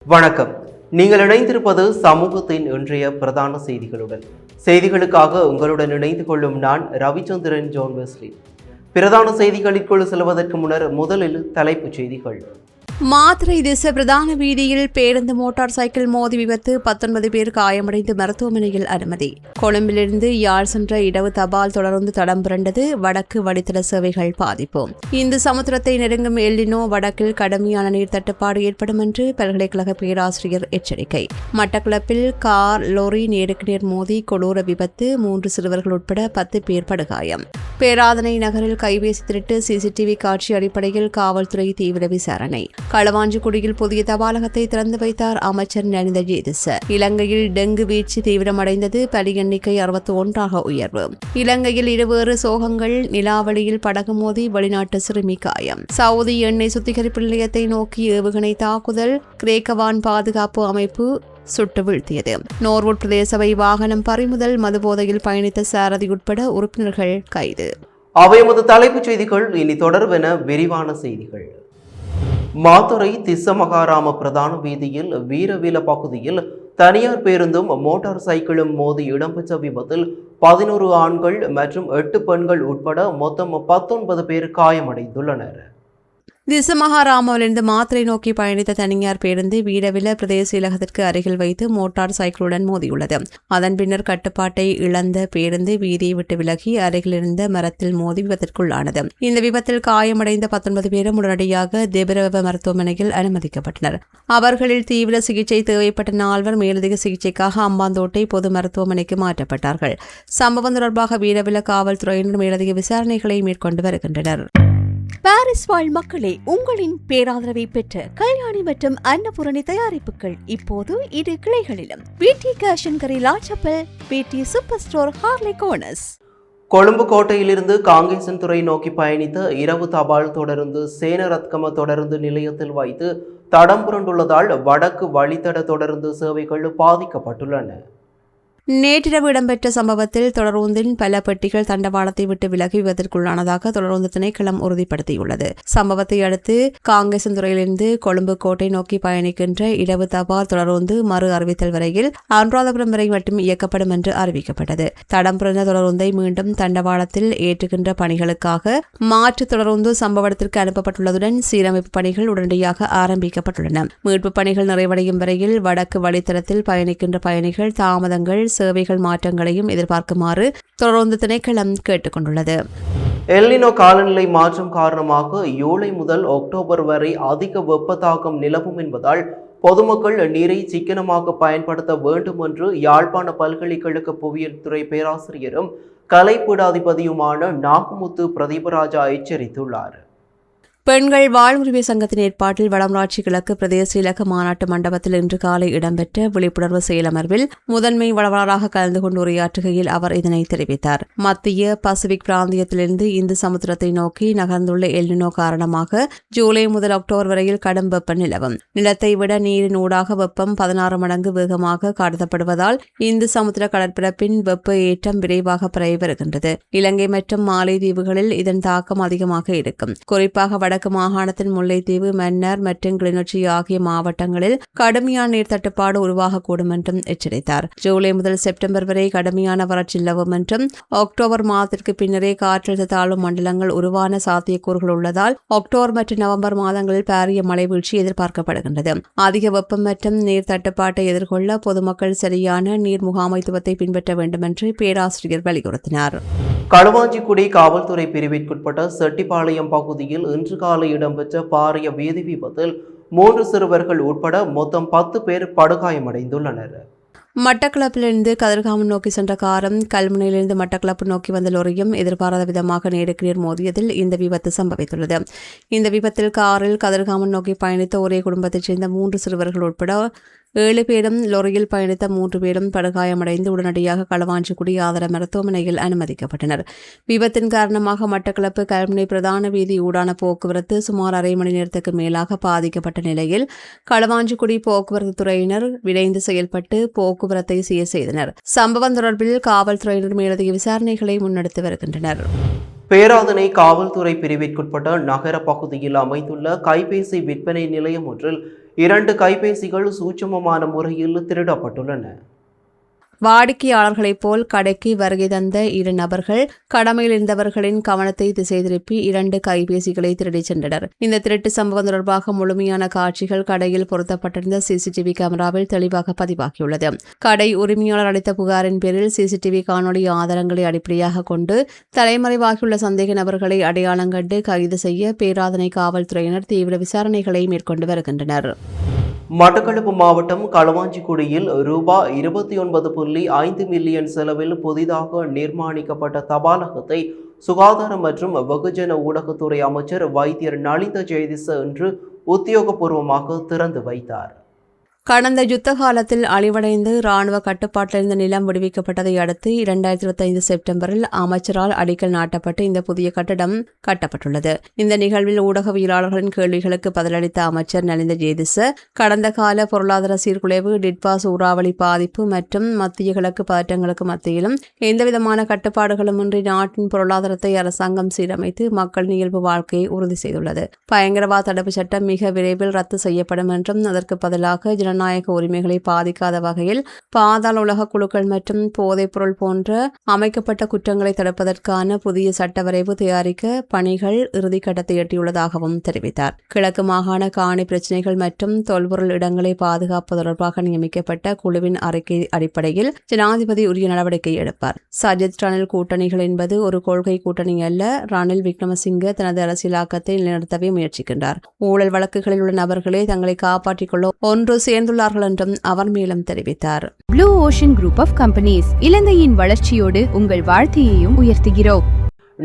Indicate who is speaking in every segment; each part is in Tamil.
Speaker 1: வணக்கம். நீங்கள் இணைந்திருப்பது சமூகத்தின் இன்றைய பிரதான செய்திகளுடன். செய்திகளுக்காக உங்களுடன் இணைந்து கொள்ளும் நான் ரவிச்சந்திரன் ஜோன் வெஸ்லி. பிரதான செய்திகளுக்குள் செல்வதற்கு முன்னர் முதலில் தலைப்புச் செய்திகள்.
Speaker 2: மாத்தறை திசை பிரதான வீதியில் பேருந்து மோட்டார் சைக்கிள் மோதி விபத்து, 19 பேர் காயமடைந்து மருத்துவமனையில் அனுமதி. கொழும்பிலிருந்து யாழ் சென்ற இடவு தபால் தொடர்ந்து தடம் புரண்டது, வடக்கு வழித்தட சேவைகள் பாதிப்பு. இந்து சமுத்திரத்தை நெருங்கும் எல்லினோ வடக்கில் கடுமையான நீர் தட்டுப்பாடு ஏற்படும் என்று பல்கலைக்கழக பேராசிரியர் எச்சரிக்கை. மட்டக்களப்பில் கார் லோரி நேருக்கு நேர் மோதி கொடூர விபத்து, 3 சிறுவர்கள் உட்பட 10 பேர் படுகாயம். பேராதனை நகரில் கைபேசி திருட்டு, சிசிடிவி காட்சி அடிப்படையில் காவல்துறை தீவிர விசாரணை. களுவாஞ்சிக்குடியில் புதிய தபாலகத்தை திறந்து வைத்தார் அமைச்சர் நலிந்த ஜேதிச. இலங்கையில் டெங்கு வீழ்ச்சி தீவிரமடைந்தது, பலி எண்ணிக்கை 61 உயர்வு. இலங்கையில் இருவேறு சோகங்கள், நிலாவளியில் படகு மோதி வெளிநாட்டு சிறுமி காயம். சவுதி எண்ணெய் சுத்திகரிப்பு நிலையத்தை நோக்கி ஏவுகணை தாக்குதல், கிரேக்கவான் பாதுகாப்பு அமைப்பு சுட்டு வீழ்த்தியது. நோர்வுட் பிரதேசபை வாகனம் பறிமுதல், மதுபோதையில் பயணித்த சாரதி உட்பட உறுப்பினர்கள் கைது.
Speaker 1: அவையமது தலைப்புச் செய்திகள் இனி தொடர்பென விரிவான செய்திகள். மாத்தறை திஸ்ஸமகாராம பிரதான வீதியில் வீரவில பகுதியில் தனியார் பேருந்தும் மோட்டார் சைக்கிளும் மோதி இடம்பெற்ற விபத்தில் 11 ஆண்கள் மற்றும் 8 பெண்கள் உட்பட மொத்தம் 19 பேர் காயமடைந்துள்ளனர்.
Speaker 2: திஸ்ஸமகாராமாவிலிருந்து மாத்தறை நோக்கி பயணித்த தனியார் பேருந்து வீரவில பிரதேச இலகத்திற்கு அருகில் வைத்து மோட்டார் சைக்கிளுடன் மோதியுள்ளது. அதன் பின்னர் கட்டுப்பாட்டை இழந்த பேருந்து வீதியை விட்டு விலகி அருகில் இருந்த மரத்தில் மோதி விபத்திற்குள்ளானது. இந்த விபத்தில் காயமடைந்த 19 பேரும் உடனடியாக தேபரவ மருத்துவமனையில் அனுமதிக்கப்பட்டனர். அவர்களில் தீவிர சிகிச்சை தேவைப்பட்ட 4 மேலதிக சிகிச்சைக்காக அம்பாந்தோட்டை பொது மருத்துவமனைக்கு மாற்றப்பட்டார்கள். சம்பவம் தொடர்பாக வீரவில காவல்துறையினர் மேலதிக விசாரணைகளை மேற்கொண்டு வருகின்றனர்.
Speaker 3: பாரிஸ் வாழ் மக்களே, உங்களின் பேராதரவை பெற்ற கல்யாணி மற்றும் அன்னபூரணி தயாரிப்புகள் இப்போது 2 கிளைகளிலும். PT cash and carry La Chapelle, PT super store ஹார்லே கோனஸ்.
Speaker 1: கொழும்பு கோட்டையிலிருந்து காங்கேசன்துறை நோக்கி பயணித்த இரவு தபால் தொடர்ந்து சேனரத்கம தொடர்ந்து நிலையத்தில் வைத்து தடம் புரண்டுள்ளதால் வடக்கு வழித்தட தொடர்ந்து சேவைகள் பாதிக்கப்பட்டுள்ளன.
Speaker 2: நேற்றிரவு இடம்பெற்ற சம்பவத்தில் தொடரூந்தின் பல பெட்டிகள் தண்டவாளத்தை விட்டு விலகி விபத்திற்குள்ளானதாக தொடரூந்து திணைக்களம் உறுதிப்படுத்தியுள்ளது. சம்பவத்தை அடுத்து காங்கேசன்துறையிலிருந்து கொழும்பு கோட்டை நோக்கி பயணிக்கின்ற இரவு தபால் தொடரூந்து மறு அறிவித்தல் வரையில் அனுராதபுரம் வரை மட்டும் இயக்கப்படும் என்று அறிவிக்கப்பட்டது. தடம் புரண்ட தொடரூந்தை மீண்டும் தண்டவாளத்தில் ஏற்றுகின்ற பணிகளுக்காக மாற்று தொடரூந்து சம்பவ இடத்திற்கு அனுப்பப்பட்டுள்ளதுடன் சீரமைப்பு பணிகள் உடனடியாக ஆரம்பிக்கப்பட்டுள்ளன. மீட்புப் பணிகள் நிறைவடையும் வரையில் வடக்கு வழித்தடத்தில் பயணிக்கின்ற பயணிகள் தாமதங்கள் சேவைகள் மாற்றங்களையும் எதிர்பார்க்குமாறு தொடர்ந்து திணைக்களம் கேட்டுக் கொண்டுள்ளது.
Speaker 1: எல்னினோ காலநிலை மாற்றம் காரணமாக ஜூலை முதல் அக்டோபர் வரை அதிக வெப்ப தாக்கம் நிலவும் என்பதால் பொதுமக்கள் நீரை சிக்கனமாக பயன்படுத்த வேண்டும் என்று யாழ்ப்பாண பல்கலைக்கழக புவியியல் துறை பேராசிரியரும் கலைப்பீடாதிபதியுமான நாகமுத்து பிரதீபராஜா எச்சரித்துள்ளார்.
Speaker 2: பெண்கள் வாழ்வுரிமை சங்கத்தின் ஏற்பாட்டில் வடமராட்சி கிழக்கு பிரதேச இலக்க மாநாட்டு மண்டபத்தில் இன்று காலை இடம்பெற்ற விழிப்புணர்வு செயலமர்வில் முதன்மை வளவலராக கலந்து கொண்டு உரையாற்றுகையில் அவர் இதனை தெரிவித்தார். மத்திய பசிபிக் பிராந்தியத்திலிருந்து இந்து சமுத்திரத்தை நோக்கி நகர்ந்துள்ள எல்னினோ காரணமாக ஜூலை முதல் அக்டோபர் வரையில் கடும் வெப்பம் நிலவும். நிலத்தை விட நீரின் ஊடாக வெப்பம் 16 மடங்கு வேகமாக கடத்தப்படுவதால் இந்து சமுத்திர கடற்பரப்பின் வெப்ப ஏற்றம் விரைவாக பரவி வருகின்றது. இலங்கை மற்றும் மாலைதீவுகளில் இதன் தாக்கம் அதிகமாக இருக்கும். குறிப்பாக வடக்கு மாகாணத்தின் முல்லைத்தீவு, மன்னார் மற்றும் கிளிநொச்சி ஆகிய மாவட்டங்களில் கடுமையான நீர் தட்டுப்பாடு உருவாகக்கூடும் என்றும் எச்சரித்தார். ஜூலை முதல் செப்டம்பர் வரை கடுமையான வறட்சி நிலவும் என்றும் அக்டோபர் மாதத்திற்கு பின்னரே காற்றழுத்த தாழ்வு மண்டலங்கள் உருவான சாத்தியக்கூறுகள் உள்ளதால் அக்டோபர் மற்றும் நவம்பர் மாதங்களில் பாரிய மழை வீழ்ச்சி எதிர்பார்க்கப்படுகின்றது. அதிக வெப்பம் மற்றும் நீர் தட்டுப்பாட்டை எதிர்கொள்ள பொதுமக்கள் சரியான நீர் முகாமைத்துவத்தை பின்பற்ற வேண்டும் என்று பேராசிரியர் வலியுறுத்தினார்.
Speaker 1: களுவாஞ்சிக்குடி காவல்துறை பிரிவிற்குட்பட்ட செட்டிப்பாளையம் பகுதியில் இன்று காலை இடம்பெற்ற பாரிய வீதி விபத்தில் 3 சிறுவர்கள் உட்பட மொத்தம் 10 பேர் படுகாயமடைந்துள்ளனர்.
Speaker 2: மட்டக்களப்பிலிருந்து கதிர்காமம் நோக்கி சென்ற காரம் கல்முனையிலிருந்து மட்டக்களப்பு நோக்கி வந்த லொரியும் எதிர்பாராத விதமாக நேருக்கு நேர் மோதியதில் இந்த விபத்து சம்பவித்துள்ளது. இந்த விபத்தில் காரில் கதிர்காமம் நோக்கி பயணித்த ஒரே குடும்பத்தைச் சேர்ந்த 3 சிறுவர்கள் உட்பட 7 பேரும், லொரியில் பயணித்த 3 பேரும் படுகாயமடைந்து உடனடியாக களுவாஞ்சிக்குடி ஆதார மருத்துவமனையில் அனுமதிக்கப்பட்டனர். விபத்தின் காரணமாக மட்டக்களப்பு கல்முனை பிரதான வீதி ஊடான போக்குவரத்து சுமார் அரை மணி நேரத்துக்கு மேலாக பாதிக்கப்பட்ட நிலையில் களுவாஞ்சிக்குடி போக்குவரத்து துறையினர் விரைந்து செயல்பட்டு போக்குவரத்தை சீர் செய்தனர். சம்பவம் தொடர்பில் காவல்துறையினர் மேலதிக விசாரணைகளை முன்னெடுத்து வருகின்றனர்.
Speaker 1: பேராதனை காவல்துறை பிரிவிற்குட்பட்ட நகர பகுதியில் அமைந்துள்ள கைபேசி விற்பனை நிலையம் ஒன்றில் 2 கைபேசிகள் சூட்சுமமான முறையில் திருடப்பட்டுள்ளன.
Speaker 2: வாடிக்கையாளர்களைப் போல் கடைக்கு வருகை தந்த 2 நபர்கள் கடமையில் இருந்தவர்களின் கவனத்தை திசை திருப்பி 2 கைபேசிகளை திருடிச் சென்றனர். இந்த திருட்டு சம்பவம் தொடர்பாக முழுமையான காட்சிகள் கடையில் பொருத்தப்பட்டிருந்த சிசிடிவி கேமராவில் தெளிவாக பதிவாகியுள்ளது. கடை உரிமையாளர் அளித்த புகாரின் பேரில் சிசிடிவி காணொலி ஆதாரங்களை அடிப்படையாக கொண்டு தலைமறைவாகியுள்ள சந்தேக நபர்களை அடையாளம் கண்டு கைது செய்ய பேராதனை காவல்துறையினர் தீவிர விசாரணைகளை மேற்கொண்டு வருகின்றனர்.
Speaker 1: மட்டக்களப்பு மாவட்டம் களுவாஞ்சிக்குடியில் ரூபாய் 29.5 மில்லியன் செலவில் புதிதாக நிர்மாணிக்கப்பட்ட தபாலகத்தை சுகாதார மற்றும் வெகுஜன ஊடகத்துறை அமைச்சர் வைத்தியர் நலிந்த ஜெயதிச இன்று உத்தியோகபூர்வமாக திறந்து வைத்தார்.
Speaker 2: கடந்த யுத்த காலத்தில் அழிவடைந்து இராணுவ கட்டுப்பாட்டிலிருந்த நிலம் விடுவிக்கப்பட்டதை அடுத்து 2025 செப்டம்பரில் அமைச்சரால் அடிக்கல் நாட்டப்பட்டு இந்த புதிய கட்டடம் கட்டப்பட்டுள்ளது. இந்த நிகழ்வில் ஊடகவியலாளர்களின் கேள்விகளுக்கு பதிலளித்த அமைச்சர் நலிந்த ஜேதிச கடந்த கால பொருளாதார சீர்குலைவு, டிட்வா சூறாவளி பாதிப்பு மற்றும் மத்திய கிழக்கு பதற்றங்களுக்கு மத்தியிலும் எந்தவிதமான கட்டுப்பாடுகளுமின்றி நாட்டின் பொருளாதாரத்தை அரசாங்கம் சீரமைத்து மக்களின் இயல்பு வாழ்க்கையை உறுதி செய்துள்ளது. பயங்கரவாத தடுப்பு சட்டம் மிக விரைவில் ரத்து செய்யப்படும் என்றும் அதற்கு பதிலாக ஜனநாயக உரிமைகளை பாதிக்காத வகையில் பாதாள உலக குழுக்கள் மற்றும் போதைப்பொருள் போன்ற அமைக்கப்பட்ட குற்றங்களை தடுப்பதற்கான புதிய சட்ட வரைவு தயாரிக்க பணிகள் இறுதிக்கட்டத்தை எட்டியுள்ளதாகவும் தெரிவித்தார். கிழக்கு மாகாண காணி பிரச்சினைகள் மற்றும் தொல்பொருள் இடங்களை பாதுகாப்பு தொடர்பாக நியமிக்கப்பட்ட குழுவின் அறிக்கை அடிப்படையில் ஜனாதிபதி உரிய நடவடிக்கை எடுப்பார். சஜித் ரணில் கூட்டணிகள் என்பது ஒரு கொள்கை கூட்டணி அல்ல. ரணில் விக்ரமசிங்க தனது அரசியலாக்கத்தை நிலைநிறுத்தவே முயற்சிக்கின்றார். ஊழல் வழக்குகளில் உள்ள நபர்களே தங்களை காப்பாற்றிக் கொள்ள ஒன்று சேர்ந்துள்ளார்கள் என்றும் அவர் மேலும் தெரிவித்தார்.
Speaker 4: Blue ocean group of companies இலங்கையின் வளர்ச்சியோடு உங்கள் வாழ்க்கையையும் உயர்த்துகிறோம்.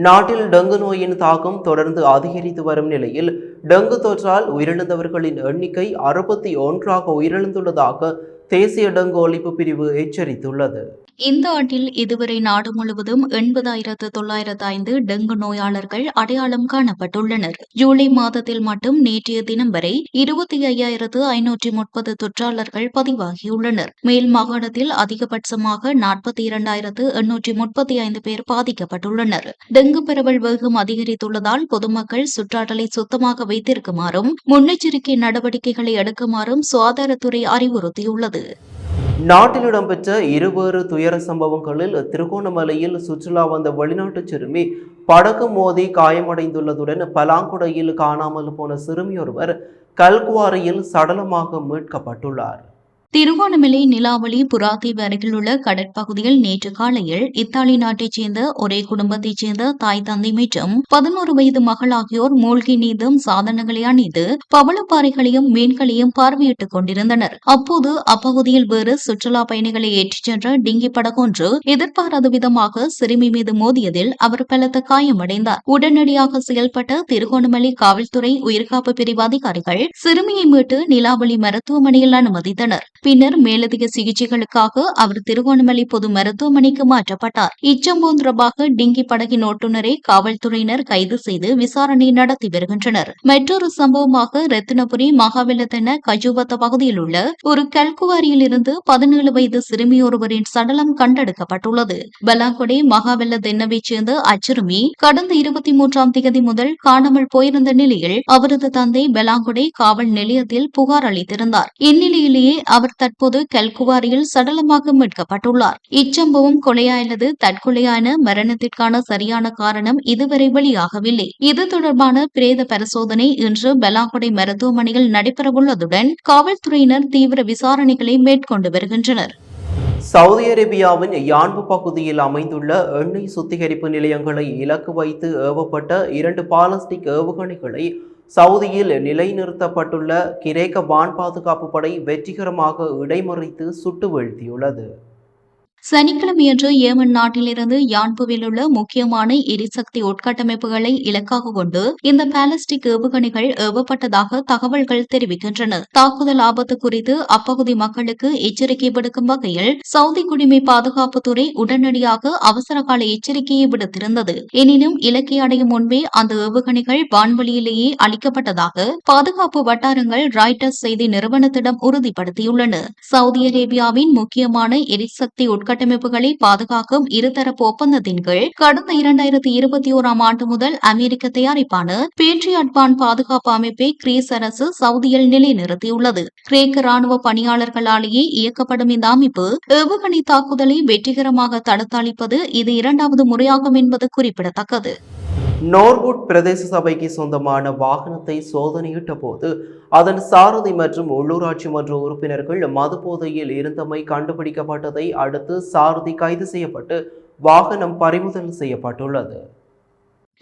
Speaker 1: நாட்டில் டெங்கு நோயின் தாக்கம் தொடர்ந்து அதிகரித்து வரும் நிலையில் டெங்கு தொற்றால் உயிரிழந்தவர்களின் எண்ணிக்கை 61ஆக உயிரிழந்துள்ளதாக தேசிய டெங்கு ஒழிப்பு பிரிவு எச்சரித்துள்ளது.
Speaker 5: இந்த ஆண்டில் இதுவரை நாடு முழுவதும் 80,905 டெங்கு நோயாளர்கள் அடையாளம் காணப்பட்டுள்ளனர். ஜூலை மாதத்தில் மட்டும் நேற்றைய தினம் வரை 25,530 தொற்றாளர்கள் பதிவாகியுள்ளனர். மேல் மாகாணத்தில் அதிகபட்சமாக 42,835 பேர் பாதிக்கப்பட்டுள்ளனர். டெங்கு பரவல் வேகம் அதிகரித்துள்ளதால் பொதுமக்கள் சுற்றாடலை சுத்தமாக வைத்திருக்குமாறும் முன்னெச்சரிக்கை நடவடிக்கைகளை எடுக்குமாறும் சுகாதாரத்துறை அறிவுறுத்தியுள்ளது.
Speaker 1: நாட்டில் இடம்பெற்ற இருவேறு துயர சம்பவங்களில் திருகோணமலையில் சுற்றுலா வந்த வெளிநாட்டு சிறுமி படகு மோதி காயமடைந்துள்ளதுடன் பலாங்குடையில் காணாமல் போன சிறுமியொருவர் கல்குவாரியில் சடலமாக மீட்கப்பட்டுள்ளார்.
Speaker 5: திருகோணமலை நிலாவளி புறாத்தீவு அருகிலுள்ள கடற்பகுதியில் நேற்று காலையில் இத்தாலி நாட்டைச் சேர்ந்த ஒரே குடும்பத்தைச் சேர்ந்த தாய், தந்தை மற்றும் 11 வயது மகள் ஆகியோர் மூழ்கி நீந்தும் சாதனங்களை அணிந்து பவளப்பாறைகளையும் மீன்களையும் பார்வையிட்டுக் கொண்டிருந்தனர். அப்போது அப்பகுதியில் வேறு சுற்றுலா பயணிகளை ஏற்றிச் சென்ற டிங்கி படகொன்று எதிர்பாராத விதமாக சிறுமி மீது மோதியதில் அவர் பலத்த காயமடைந்தார். உடனடியாக செயல்பட்ட திருகோணமலை காவல்துறை உயிர்காப்பு பிரிவு அதிகாரிகள் சிறுமியை மீட்டு நிலாவளி மருத்துவமனையில் அனுமதித்தனர். பின்னர் மேலதிக சிகிச்சைகளுக்காக அவர் திருகோணமலை பொது மருத்துவமனைக்கு மாற்றப்பட்டார். இச்சம்பவம் தொடர்பாக டிங்கி படகின் ஓட்டுநரை காவல்துறையினர் கைது செய்து விசாரணை நடத்தி வருகின்றனர். மற்றொரு சம்பவமாக ரத்தினபுரி மகாவெல்லத்தென கஜுவத்த பகுதியில் உள்ள ஒரு கல்குவாரியில் இருந்து 17 வயது சிறுமியொருவரின் சடலம் கண்டெடுக்கப்பட்டுள்ளது. பலாங்கொடை மகாவெல்லதென்னவைச் சேர்ந்த அச்சிறுமி கடந்த 23ஆம் தேதி முதல் காணாமல் போயிருந்த நிலையில் அவரது தந்தை பலாங்கொடை காவல் நிலையத்தில் புகார் அளித்திருந்தார். இந்நிலையிலேயே அவர் தற்போது கல்குவாரியில் சடலமாக மீட்கப்பட்டுள்ளார். இச்சம்பவம் கொலையா அல்லது தற்கொலையான மரணத்திற்கான சரியான காரணம் இதுவரை வெளியாகவில்லை. இது தொடர்பான பிரேத பரிசோதனை இன்று பலாங்கொடை மருத்துவமனையில் நடைபெறவுள்ளதுடன் காவல்துறையினர் தீவிர விசாரணைகளை மேற்கொண்டு வருகின்றனர்.
Speaker 1: சவுதி அரேபியாவின் யான்பு பகுதியில் அமைந்துள்ள எண்ணெய் சுத்திகரிப்பு நிலையங்களை இலக்கு வைத்து ஏவப்பட்ட 2 பாலஸ்டிக் ஏவுகணைகளை சவுதியில் நிலைநிறுத்தப்பட்டுள்ள கிரேக்க வான் பாதுகாப்பு படை வெற்றிகரமாக இடைமறித்து சுட்டு வீழ்த்தியுள்ளது.
Speaker 5: சனிக்கிழமையன்று ஏமன் நாட்டிலிருந்து யான்புவில் உள்ள முக்கியமான எரிசக்தி உட்கட்டமைப்புகளை இலக்காக கொண்டு இந்த பாலஸ்டிக் ஏவுகணைகள் ஏவப்பட்டதாக தகவல்கள் தெரிவிக்கின்றன. தாக்குதல் ஆபத்து குறித்து அப்பகுதி மக்களுக்கு எச்சரிக்கை விடுக்கும் வகையில் சவுதி குடிமை பாதுகாப்புத்துறை உடனடியாக அவசரகால எச்சரிக்கையை விடுத்திருந்தது. எனினும் இலக்கை அடையும் முன்பே அந்த ஏவுகணைகள் வான்வெளியிலேயே அளிக்கப்பட்டதாக பாதுகாப்பு வட்டாரங்கள் ராய்டர்ஸ் செய்தி நிறுவனத்திடம் உறுதிப்படுத்தியுள்ளன. சவுதி அரேபியாவின் முக்கியமான எரிசக்தி உட்கட்டமைப்பு உள்கட்டமைப்புகளை பாதுகாக்கும் இருதரப்பு ஒப்பந்தத்தின் கீழ் கடந்த 2021 ஆண்டு முதல் அமெரிக்க தயாரிப்பான பேட்ரியாட் வான் பாதுகாப்பு அமைப்பை கிரீஸ் அரசு சவுதியில் நிலைநிறுத்தியுள்ளது. கிரேக்க ராணுவ பணியாளர்களாலேயே இயக்கப்படும் இந்த அமைப்பு ஏவுகணை தாக்குதலை வெற்றிகரமாக தடுத்தளிப்பது இது இரண்டாவது முறையாகும் என்பது குறிப்பிடத்தக்கது.
Speaker 1: நோர்வுட் பிரதேச சபைக்கு சொந்தமான வாகனத்தை சோதனையிட்ட போது அதன் சாரதி மற்றும் உள்ளூராட்சி மன்ற உறுப்பினர்கள் மது போதையில் இருந்தமை கண்டுபிடிக்கப்பட்டதை அடுத்து சாரதி கைது செய்யப்பட்டு வாகனம் பறிமுதல் செய்யப்பட்டுள்ளது.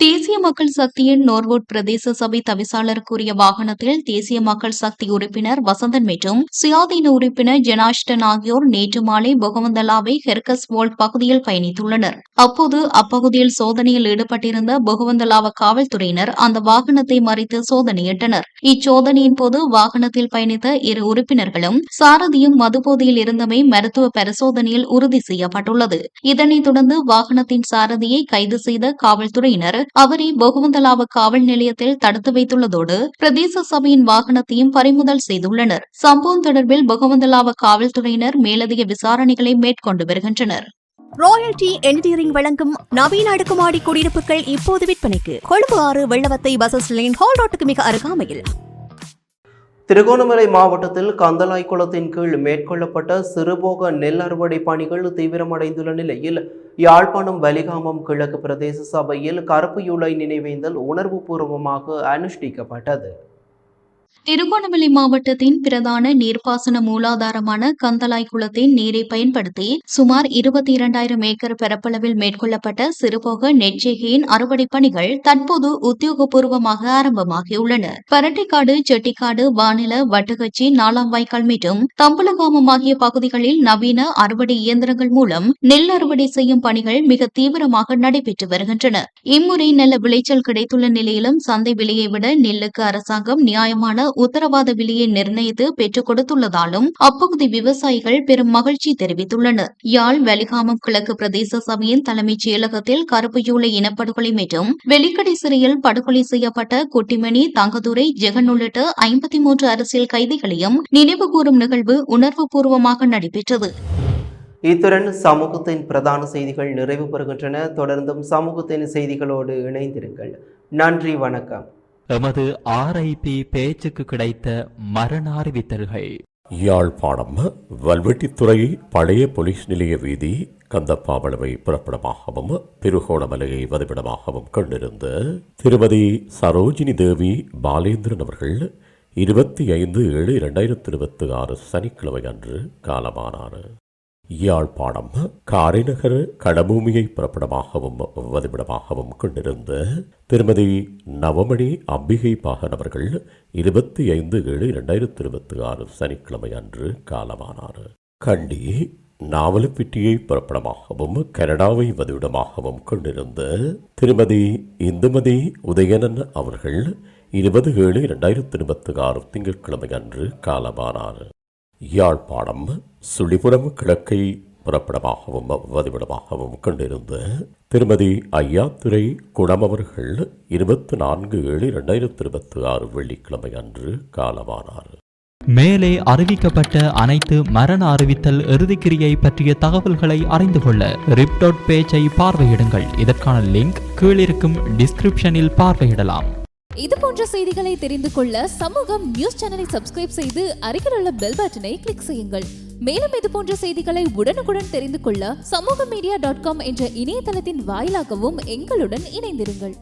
Speaker 5: தேசிய மக்கள் சக்தியின் நோர்வுட் பிரதேச சபை தவிசாளருக்குரிய வாகனத்தில் தேசிய மக்கள் சக்தி உறுப்பினர் வசந்தன் மற்றும் சுயாதீன உறுப்பினர் ஜெனாஷ்டன் ஆகியோர் நேற்று மாலை பொகவந்தலாவை ஹெர்கஸ் வோல்ட் பகுதியில் பயணித்துள்ளனர். அப்போது அப்பகுதியில் சோதனையில் ஈடுபட்டிருந்த பொகவந்தலாவ காவல்துறையினர் அந்த வாகனத்தை மறித்து சோதனையிட்டனர். இச்சோதனையின் போது வாகனத்தில் பயணித்த இரு உறுப்பினர்களும் சாரதியும் மதுபோதையில் இருந்தமை மருத்துவ பரிசோதனையில் உறுதி செய்யப்பட்டுள்ளது. இதனைத் தொடர்ந்து வாகனத்தின் சாரதியை கைது செய்த காவல்துறையினர் அவரை பொகவந்தலாவ காவல் நிலையத்தில் தடுத்து வைத்துள்ளதோடு பிரதேச சபையின் வாகனத்தையும் பறிமுதல் செய்துள்ளனர். சம்பவம் தொடர்பில் பொகவந்தலாவ காவல்துறையினர் மேலதிக விசாரணைகளை மேற்கொண்டு வருகின்றனர்.
Speaker 3: ராயல்டி என்ஜினியரிங் வழங்கும் நவீன அடுக்குமாடி குடியிருப்புகள் இப்போது விற்பனைக்கு. Colombo 6 Wellawatte bus line hall ரோட்டுக்கு மிக அருகாமையில்.
Speaker 1: திருகோணமலை மாவட்டத்தில் கந்தலாய் குளத்தின் கீழ் மேற்கொள்ளப்பட்ட சிறுபோக நெல் அறுவடை பணிகள் தீவிரமடைந்துள்ள நிலையில் யாழ்ப்பாணம் வலிகாமம் கிழக்கு பிரதேச சபையில் கருப்பு யூலை நினைவேந்தல் உணர்வுபூர்வமாக அனுஷ்டிக்கப்பட்டது.
Speaker 5: திருகோணமலை மாவட்டத்தின் பிரதான நீர்ப்பாசன மூலாதாரமான கந்தலாய் குளத்தின் நீரை பயன்படுத்தி சுமார் 22,000 ஏக்கர் பரப்பளவில் மேற்கொள்ளப்பட்ட சிறுபோக நெற்செய்கையின் அறுவடை பணிகள் தற்போது உத்தியோகபூர்வமாக ஆரம்பமாகியுள்ளன. பரட்டைக்காடு, செட்டிக்காடு, வானில, வட்டகச்சி, நாலாம் வாய்க்கால் மற்றும் தம்புலகாமம் ஆகிய பகுதிகளில் நவீன அறுவடை இயந்திரங்கள் மூலம் நெல் அறுவடை செய்யும் பணிகள் மிக தீவிரமாக நடைபெற்று வருகின்றன. இம்முறை நல்ல விளைச்சல் கிடைத்துள்ள நிலையிலும் சந்தை விலையை விட நெல்லுக்கு அரசாங்கம் நியாயமான உத்தரவாத விலையை நிர்ணயித்து பெற்றுக் கொடுத்துள்ளதாலும் அப்பகுதி விவசாயிகள் பெரும் மகிழ்ச்சி தெரிவித்துள்ளனர். யாழ் வலிகாமம் கிழக்கு பிரதேச சபையின் தலைமைச் செயலகத்தில் கருப்பு யூலை இனப்படுகொலை மற்றும் வெலிக்கடை சிறையில் படுகொலை செய்யப்பட்ட குட்டிமணி, தங்கதுரை, ஜெகன் உள்ளிட்ட 53 அரசியல் கைதிகளையும் நினைவுகூரும் நிகழ்வு உணர்வுபூர்வமாக நடைபெற்றது.
Speaker 1: இத்துடன் சமூகத்தின் பிரதான செய்திகள் நிறைவு பெறுகின்றன. தொடர்ந்தும் சமூகத்தின் செய்திகளோடு இணைந்திருங்கள். நன்றி, வணக்கம்.
Speaker 6: எமது RIP பேச்சுக்கு கிடைத்த மரண அறிவித்தல்கள்.
Speaker 7: யாழ்ப்பாணம் வல்வெட்டித்துறை பழைய போலீஸ் நிலைய வீதி கந்தப்பாவளவை புறப்படமாகவும் திருகோணமலையை வதிவிடமாகவும் கொண்டிருந்த திருமதி சரோஜினி தேவி பாலேந்திரன் அவர்கள் 25/7/2026 சனிக்கிழமை அன்று காலமானார். யாழ்ப்பாணம் காரைநகர் கடபூமியை புறப்படமாகவும் வதிவிடமாகவும் கொண்டிருந்த திருமதி நவமணி அம்பிகை பாகன் அவர்கள் 25/7/2026 சனிக்கிழமை அன்று காலமானார். கண்டி நாவலப்பிட்டியை புறப்படமாகவும் கனடாவை வதிவிடமாகவும் கொண்டிருந்த திருமதி இந்துமதி உதயனன் அவர்கள் 20/7/2026 திங்கட்கிழமை அன்று காலமானார். யாழ்ப்பாணம் சுழிபுரம் கிழக்கை புறப்படமாகவும் வதிவிடமாகவும் கொண்டிருந்த திருமதி ஐயாத்துரை குணம் அவர்கள் 24/7/2026 வெள்ளிக்கிழமை அன்று காலமானார்.
Speaker 6: மேலே அறிவிக்கப்பட்ட அனைத்து மரண அறிவித்தல் இறுதிக்கிரியை பற்றிய தகவல்களை அறிந்து கொள்ள ரிப்டாட் பேஜை பார்வையிடுங்கள். இதற்கான லிங்க் கீழிருக்கும் டிஸ்கிரிப்ஷனில் பார்வையிடலாம்.
Speaker 8: இது போன்ற செய்திகளை தெரிந்து கொள்ள சமூகம் நியூஸ் சேனலை சப்ஸ்கிரைப் செய்து அருகில் உள்ள பெல் பட்டனை கிளிக் செய்யுங்கள். மேலும் இது போன்ற செய்திகளை உடனுக்குடன் தெரிந்து கொள்ள சமூகமீடியா.com என்ற இணையதளத்தின் வாயிலாகவும் எங்களுடன் இணைந்திருங்கள்.